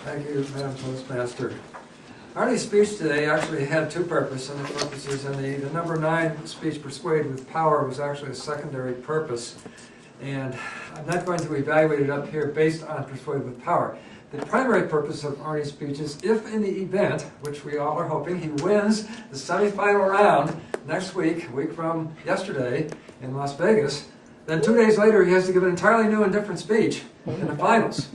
Thank you, Madam Postmaster. Arnie's speech today actually had two purposes, and the number 9 speech, Persuade with Power, was actually a secondary purpose. And I'm not going to evaluate it up here based on Persuade with Power. The primary purpose of Arnie's speech is if in the event, which we all are hoping, he wins the semifinal round next week, a week from yesterday in Las Vegas, then 2 days later he has to give an entirely new and different speech in the finals.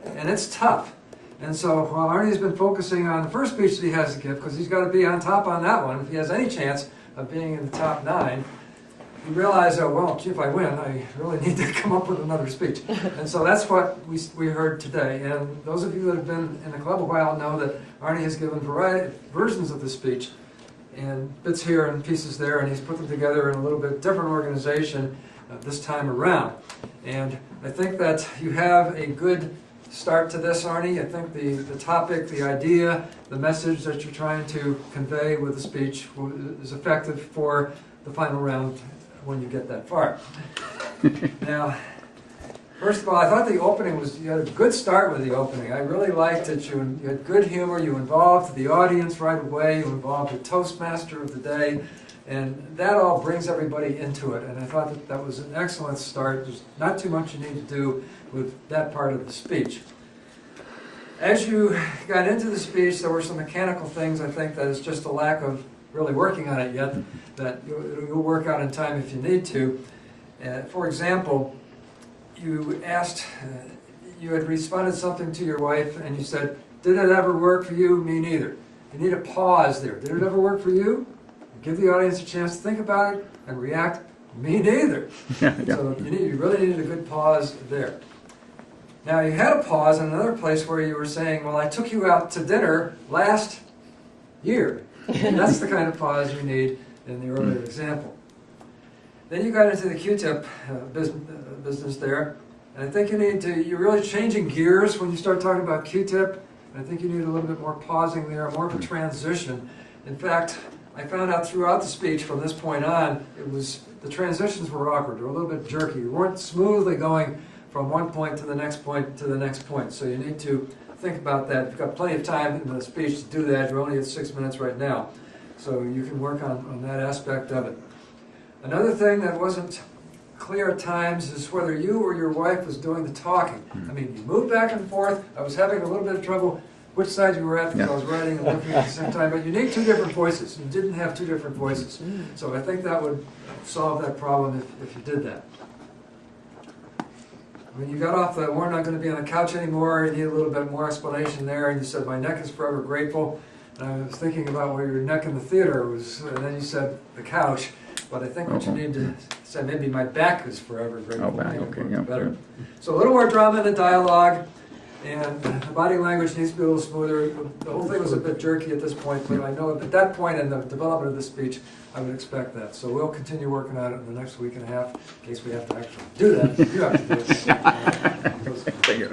And it's tough. And so while Arnie's been focusing on the first speech that he has to give, because he's got to be on top on that one, if he has any chance of being in the top 9, he realized, oh, well, gee, if I win, I really need to come up with another speech. And so that's what we heard today. And those of you that have been in the club a while know that Arnie has given versions of the speech, and bits here and pieces there, and he's put them together in a little bit different organization this time around. And I think that you have a good start to this, Arnie. I think the topic, the idea, the message that you're trying to convey with the speech is effective for the final round when you get that far. Now, first of all, I thought the opening you had a good start with the opening. I really liked it. You had good humor. You involved the audience right away. You involved the Toastmaster of the day. And that all brings everybody into it. And I thought that was an excellent start. There's not too much you need to do with that part of the speech. As you got into the speech, there were some mechanical things, I think, that is just a lack of really working on it yet, that you'll work out in time if you need to. For example, you asked, you had responded something to your wife, and you said, "Did it ever work for you? Me neither." You need a pause there. Did it ever work for you? Give the audience a chance to think about it and react. Me neither. So you really needed a good pause there. Now you had a pause in another place where you were saying, well, I took you out to dinner last year. And that's the kind of pause you need in the earlier example. Then you got into the Q-tip business there. And I think you're really changing gears when you start talking about Q-tip. I think you need a little bit more pausing there, more of a transition. In fact, I found out throughout the speech from this point on, the transitions were awkward. They were a little bit jerky. You weren't smoothly going from one point to the next point to the next point. So you need to think about that. You've got plenty of time in the speech to do that. You're only at 6 minutes right now. So you can work on that aspect of it. Another thing that wasn't clear at times is whether you or your wife was doing the talking. I mean, you moved back and forth. I was having a little bit of trouble which side you were at because I was writing and looking at the same time. But you need 2 different voices. You didn't have 2 different voices. So I think that would solve that problem if you did that. When you got off the "we're not going to be on the couch anymore," you need a little bit more explanation there. And you said, "My neck is forever grateful." And I was thinking about where your neck in the theater was. And then you said, "the couch." But I think what you need to say, maybe "my back is forever grateful." Back, okay, yeah. Better. So a little more drama in the dialogue. And the body language needs to be a little smoother. The whole thing was a bit jerky at this point, but I know at that point in the development of the speech, I would expect that. So we'll continue working on it in the next week and a half, in case we have to actually do that. You have to do it. Thank you.